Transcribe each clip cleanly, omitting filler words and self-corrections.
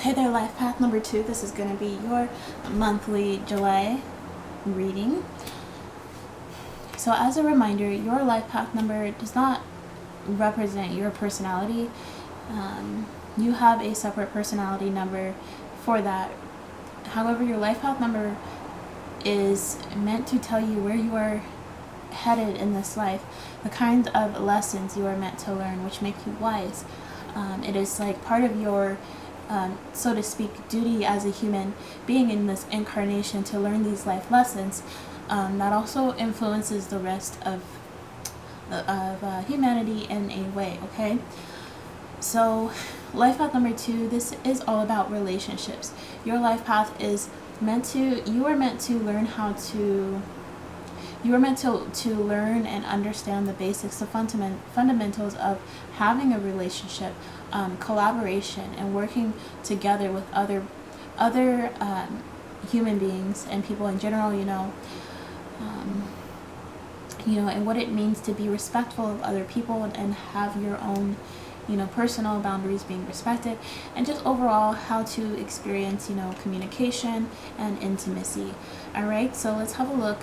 Hey there, life path number 2. This is going to be your monthly July reading. So as a reminder, your life path number does not represent your personality. You have a separate personality number for that. However, your life path number is meant to tell you where you are headed in this life, the kind of lessons you are meant to learn, which make you wise. It is like part of your so to speak, duty as a human being in this incarnation to learn these life lessons. That also influences the rest of humanity in a way, okay? So, life path number 2, this is all about relationships. Your life path is you are meant to learn how to you are meant to learn and understand the basics, the fundamentals of having a relationship, collaboration, and working together with other human beings and people in general. And what it means to be respectful of other people and have your own, personal boundaries being respected, and just overall how to experience, communication and intimacy. All right, so let's have a look.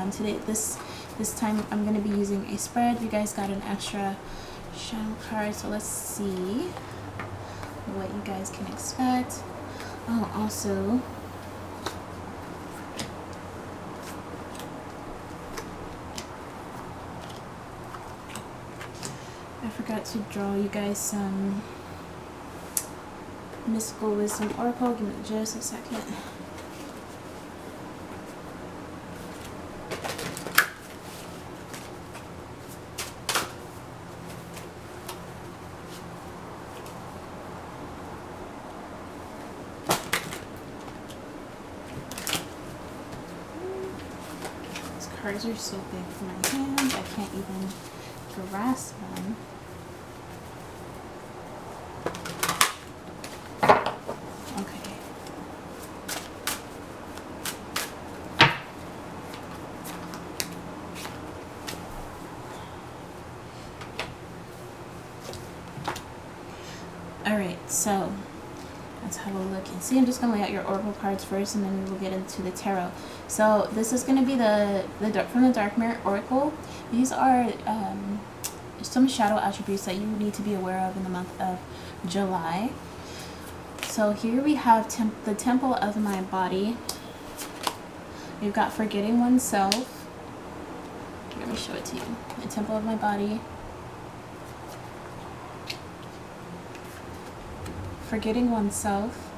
Today, this time I'm going to be using a spread. You guys got an extra shadow card, so let's see what you guys can expect. Oh, also, I forgot to draw you guys some mystical wisdom oracle. Give me just a second. Cards are so big for my hands, I can't even grasp them. Okay. Alright, so let's have a look and see. I'm just going to lay out your oracle cards first, and then we will get into the tarot. So this is going to be from the Dark Mirror Oracle. These are some shadow attributes that you need to be aware of in the month of July. So here we have the temple of my body. We've got forgetting oneself. Let me show it to you. The temple of my body. Forgetting oneself.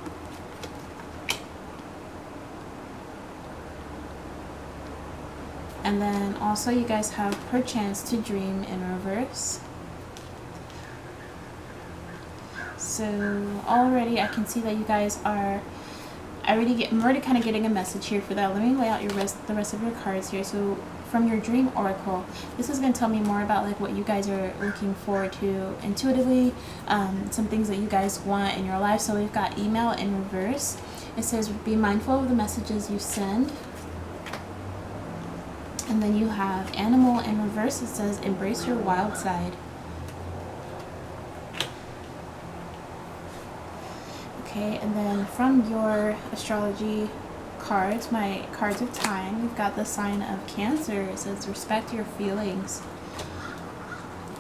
And then also you guys have perchance to dream in reverse. So already I can see that you guys are, I'm already kind of getting a message here for that. Let me lay out the rest of your cards here. So from your dream oracle, this is going to tell me more about like what you guys are looking forward to intuitively, some things that you guys want in your life. So we've got email in reverse. It says be mindful of the messages you send. And then you have animal in reverse. It says embrace your wild side. Okay, and then from your astrology cards, my cards of time, we've got the sign of Cancer. It says respect your feelings.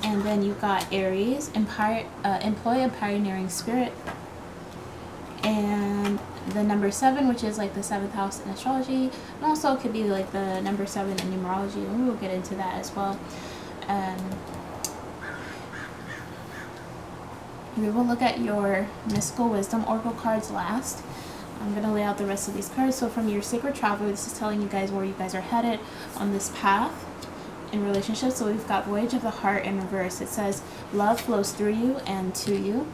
And then you've got Aries, employ a pioneering spirit. And the number 7, which is like the 7th house in astrology, and also could be like the number 7 in numerology, and we will get into that as well. We will look at your mystical wisdom oracle cards last. I'm going to lay out the rest of these cards. So from your sacred traveler, this is telling you guys where you guys are headed on this path in relationships. So we've got voyage of the heart in reverse. It says love flows through you and to you.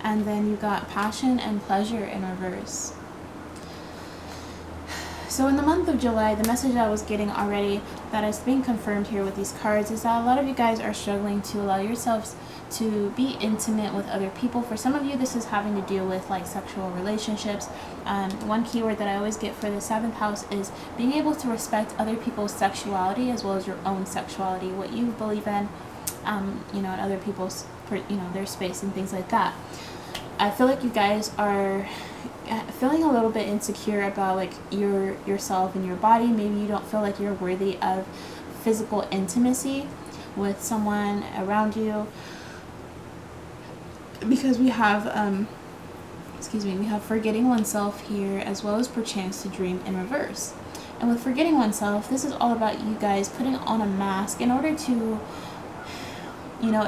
And then you got passion and pleasure in reverse. So in the month of July, the message I was getting already that is being confirmed here with these cards is that a lot of you guys are struggling to allow yourselves to be intimate with other people. For some of you, this is having to do with like sexual relationships. One keyword that I always get for the 7th house is being able to respect other people's sexuality as well as your own sexuality, what you believe in, you know, in other people's, you know, their space and things like that. I feel like you guys are feeling a little bit insecure about like yourself and your body. Maybe you don't feel like you're worthy of physical intimacy with someone around you, because we have we have forgetting oneself here, as well as perchance to dream in reverse. And with forgetting oneself, this is all about you guys putting on a mask in order to, you know,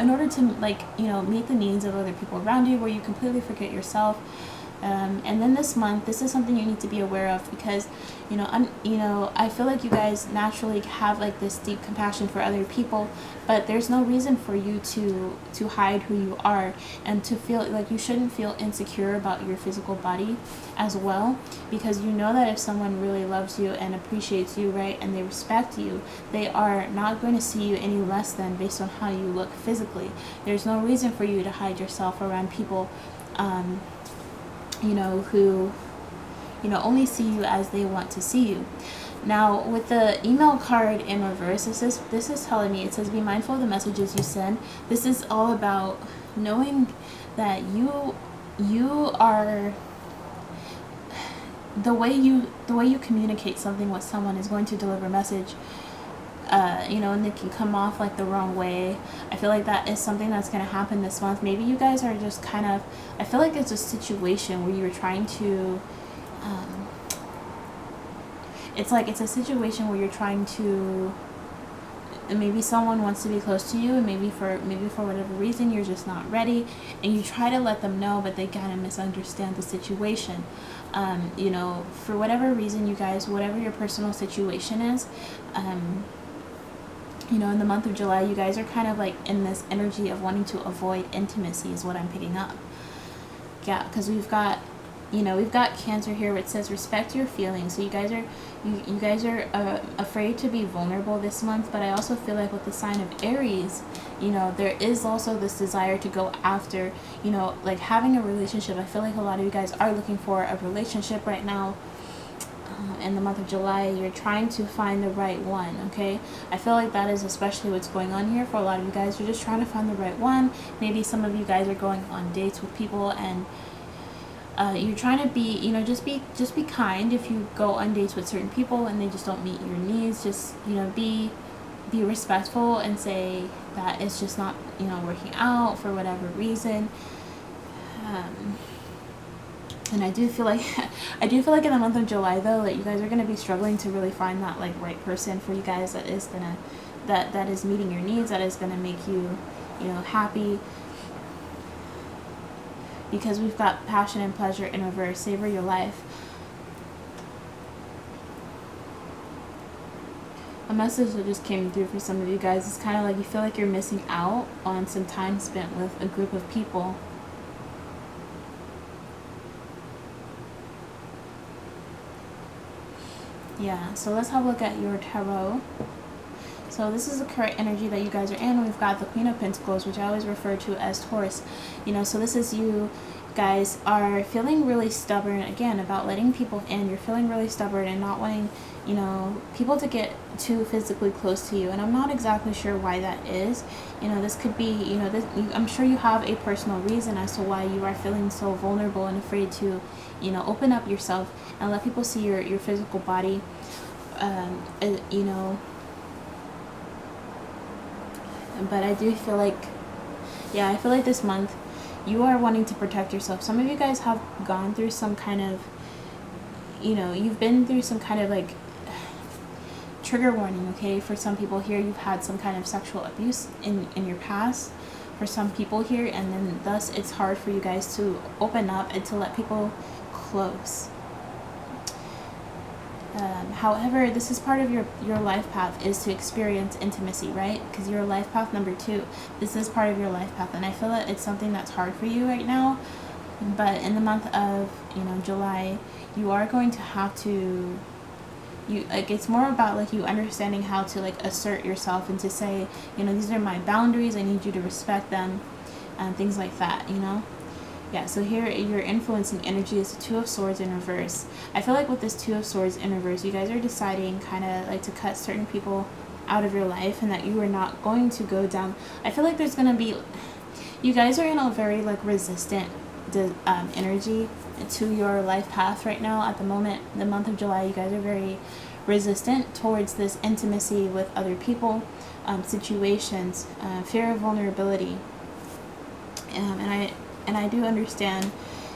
like, you know, meet the needs of other people around you, where you completely forget yourself. And then this month, this is something you need to be aware of, because, you know, I feel like you guys naturally have like this deep compassion for other people, but there's no reason for you to hide who you are, and to feel like you shouldn't feel insecure about your physical body as well, because you know that if someone really loves you and appreciates you, right, and they respect you, they are not going to see you any less than based on how you look physically. There's no reason for you to hide yourself around people, you know, who, you know, only see you as they want to see you. Now, with the email card in reverse, this is telling me, it says, be mindful of the messages you send. This is all about knowing that you are, the way you communicate something with someone is going to deliver a message. You know, and they can come off like the wrong way. I feel like that is something that's going to happen this month. Maybe you guys are just kind of, I feel like it's a situation where you're trying to, it's a situation where you're trying to, maybe someone wants to be close to you, and maybe for whatever reason you're just not ready, and you try to let them know, but they kind of misunderstand the situation. You know, for whatever reason, you guys, whatever your personal situation is, you know, in the month of July, you guys are kind of like in this energy of wanting to avoid intimacy is what I'm picking up. Yeah, because we've got, you know, we've got Cancer here, which says respect your feelings. So you guys are afraid to be vulnerable this month, but I also feel like with the sign of Aries, you know, there is also this desire to go after, you know, like having a relationship. I feel like a lot of you guys are looking for a relationship right now. In the month of July, you're trying to find the right one, okay? I feel like that is especially what's going on here for a lot of you guys. You're just trying to find the right one. Maybe some of you guys are going on dates with people, and you're trying to be, you know, just be kind if you go on dates with certain people and they just don't meet your needs. Just, you know, be respectful and say that it's just not, you know, working out for whatever reason. And I do feel like in the month of July, though, that you guys are going to be struggling to really find that like right person for you guys that is gonna, that is meeting your needs, that is going to make you, you know, happy. Because we've got passion and pleasure in reverse. Savor your life. A message that just came through for some of you guys is kind of like you feel like you're missing out on some time spent with a group of people. Yeah, so let's have a look at your tarot. So this is the current energy that you guys are in. We've got the Queen of Pentacles, which I always refer to as Taurus. You know, so this is you guys are feeling really stubborn, again, about letting people in. You're feeling really stubborn and not wanting, you know, people to get too physically close to you. And I'm not exactly sure why that is. You know, this could be, you know, I'm sure you have a personal reason as to why you are feeling so vulnerable and afraid to, you know, open up yourself and let people see your physical body. You know, but I do feel like, yeah, I feel like this month you are wanting to protect yourself. Some of you guys have gone through some kind of, you know, you've been through some kind of like trigger warning, okay? For some people here, you've had some kind of sexual abuse in your past for some people here, and then thus it's hard for you guys to open up and to let people close. However, this is part of your life path, is to experience intimacy, right? Because you're life path number 2. This is part of your life path, and I feel that it's something that's hard for you right now. But in the month of, you know, July, you are going to have to, it's more about like you understanding how to like assert yourself and to say, you know, these are my boundaries, I need you to respect them, and things like that, you know. Yeah, so here your influencing energy is the Two of Swords in reverse. I feel like with this Two of Swords in reverse, you guys are deciding kind of like to cut certain people out of your life, and that you are not going to go down. I feel like there's going to be, you guys are in a very like resistant energy to your life path right now. At the moment, the month of July, you guys are very resistant towards this intimacy with other people, situations, fear of vulnerability. And I do understand,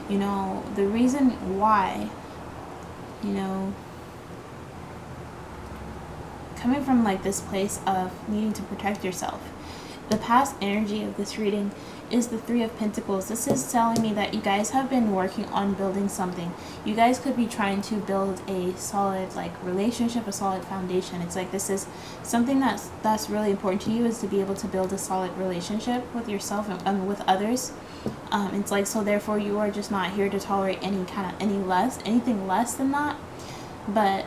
you know, the reason why, you know, coming from like this place of needing to protect yourself. The past energy of this reading is the Three of Pentacles. This is telling me that you guys have been working on building something. You guys could be trying to build a solid like relationship, a solid foundation. It's like this is something that's really important to you, is to be able to build a solid relationship with yourself and with others. It's like, so therefore you are just not here to tolerate anything less than that. But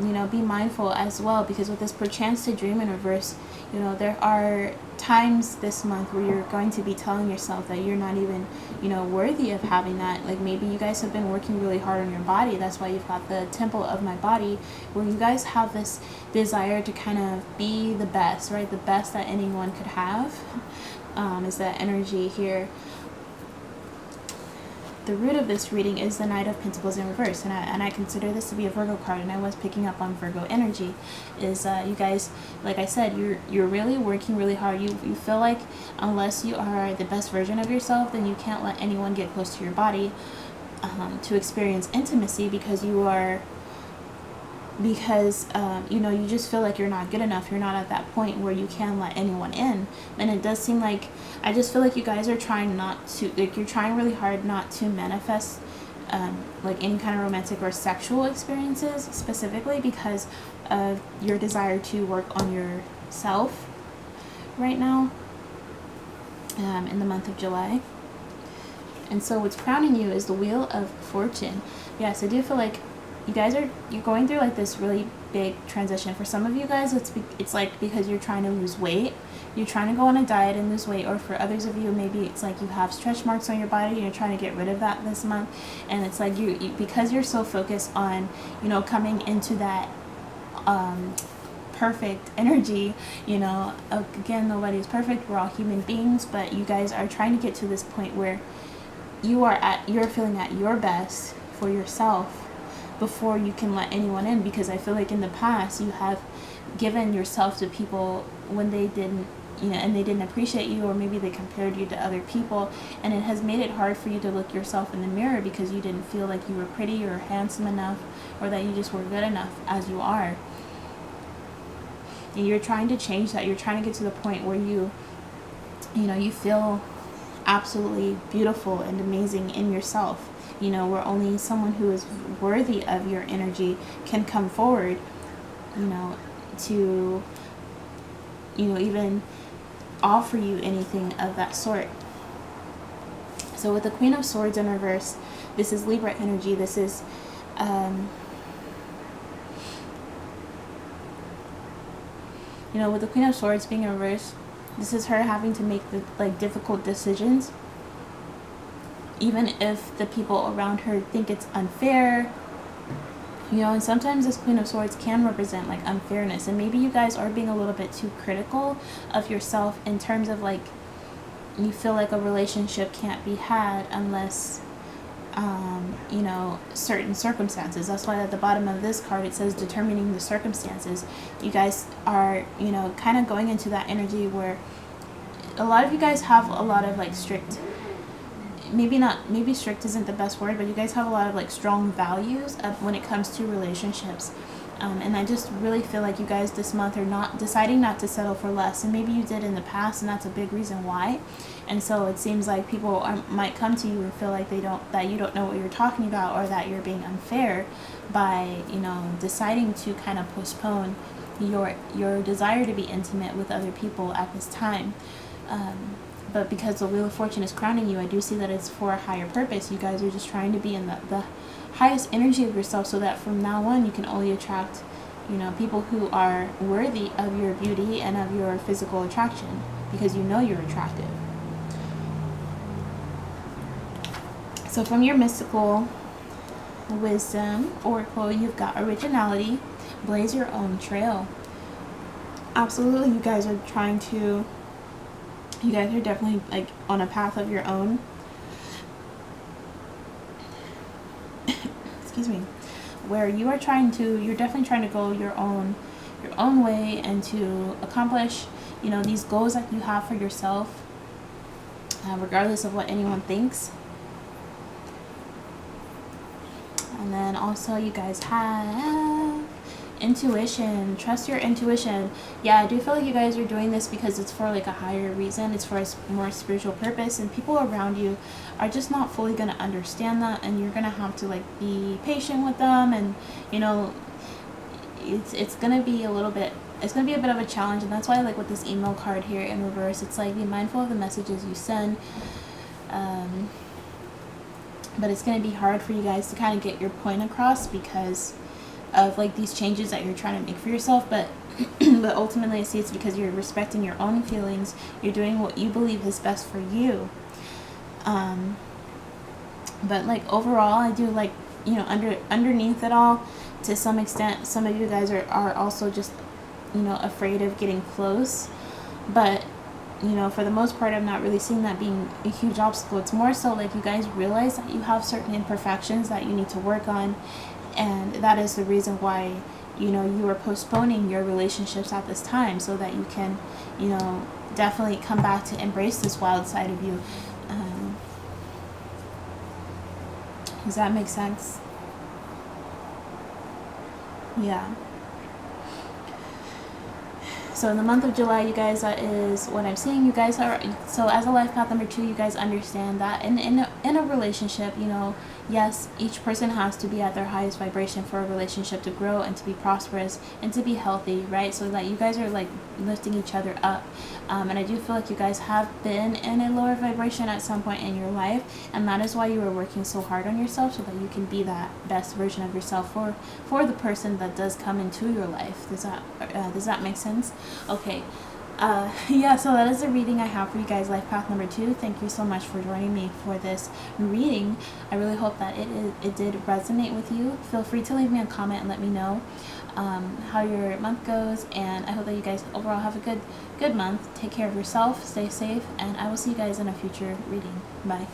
you know, be mindful as well, because with this perchance to dream in reverse, you know, there are times this month where you're going to be telling yourself that you're not even, you know, worthy of having that. Like maybe you guys have been working really hard on your body. That's why you've got the Temple of My Body, where you guys have this desire to kind of be the best, right? The best that anyone could have, is that energy here. The root of this reading is the Knight of Pentacles in reverse, and I consider this to be a Virgo card, and I was picking up on Virgo energy. Is you guys, like I said, you're really working really hard. You feel like unless you are the best version of yourself, then you can't let anyone get close to your body to experience intimacy, because you are, you know, you just feel like you're not good enough. You're not at that point where you can let anyone in. And it does seem like, I just feel like you guys are trying not to, like you're trying really hard not to manifest like any kind of romantic or sexual experiences, specifically because of your desire to work on yourself right now in the month of July. And so what's crowning you is the Wheel of Fortune. Yes, I do feel like you guys you're going through like this really big transition. For some of you guys, it's like because you're trying to lose weight. You're trying to go on a diet and lose weight, or for others of you, maybe it's like you have stretch marks on your body and you're trying to get rid of that this month. And it's like you because you're so focused on, you know, coming into that perfect energy, you know, again, nobody's perfect, we're all human beings, but you guys are trying to get to this point where you're feeling at your best for yourself before you can let anyone in. Because I feel like in the past you have given yourself to people when they didn't, you know, and they didn't appreciate you, or maybe they compared you to other people, and it has made it hard for you to look yourself in the mirror because you didn't feel like you were pretty or handsome enough, or that you just were good enough as you are. And you're trying to change that. You're trying to get to the point where you know, you feel absolutely beautiful and amazing in yourself, you know, where only someone who is worthy of your energy can come forward, you know, to, you know, even offer you anything of that sort. So with the Queen of Swords in reverse, this is Libra energy. This is you know, with the Queen of Swords being in reverse, this is her having to make the like difficult decisions, even if the people around her think it's unfair, you know. And sometimes this Queen of Swords can represent like unfairness, and maybe you guys are being a little bit too critical of yourself in terms of like you feel like a relationship can't be had unless you know, certain circumstances. That's why at the bottom of this card it says determining the circumstances. You guys are, you know, kind of going into that energy where a lot of you guys have a lot of like strict, maybe strict isn't the best word, but you guys have a lot of like strong values when it comes to relationships. And I just really feel like you guys this month are deciding not to settle for less, and maybe you did in the past, and that's a big reason why. And so it seems like people might come to you and feel like that you don't know what you're talking about, or that you're being unfair by, you know, deciding to kind of postpone your desire to be intimate with other people at this time. But because the Wheel of Fortune is crowning you, I do see that it's for a higher purpose. You guys are just trying to be in the highest energy of yourself, so that from now on you can only attract, you know, people who are worthy of your beauty and of your physical attraction, because you know you're attractive. So from your mystical wisdom oracle, you've got originality, blaze your own trail. absolutely, you guys are definitely like on a path of your own. Excuse me. Where you're definitely trying to go your own way and to accomplish, these goals that you have for yourself, regardless of what anyone thinks. And then also you guys have intuition. Trust your intuition. Yeah, I do feel like you guys are doing this because it's for like a higher reason. It's for a more spiritual purpose, and people around you are just not fully going to understand that, and you're going to have to like be patient with them, and it's going to be a bit of a challenge. And that's why, like, with this email card here in reverse, it's like, be mindful of the messages you send. But it's going to be hard for you guys to kind of get your point across because of like these changes that you're trying to make for yourself. But but ultimately I see it's because you're respecting your own feelings. You're doing what you believe is best for you. But like overall, I do like, underneath it all, to some extent, some of you guys are also just, afraid of getting close. But for the most part, I'm not really seeing that being a huge obstacle. It's more so like you guys realize that you have certain imperfections that you need to work on, and that is the reason why, you are postponing your relationships at this time, so that you can, definitely come back to embrace this wild side of you. Does that make sense? Yeah. So in the month of July, you guys, that is what I'm seeing. You guys are, so as a life path number 2, you guys understand that in a relationship, yes, each person has to be at their highest vibration for a relationship to grow and to be prosperous and to be healthy, right? So that you guys are like lifting each other up. And I do feel like you guys have been in a lower vibration at some point in your life, and that is why you are working so hard on yourself, so that you can be that best version of yourself for the person that does come into your life. Does that make sense? Okay. Yeah, so that is the reading I have for you guys, life path number 2. Thank you so much for joining me for this reading. I really hope that it did resonate with you. Feel free to leave me a comment and let me know how your month goes, and I hope that you guys overall have a good month. Take care of yourself, stay safe, and I will see you guys in a future reading. Bye.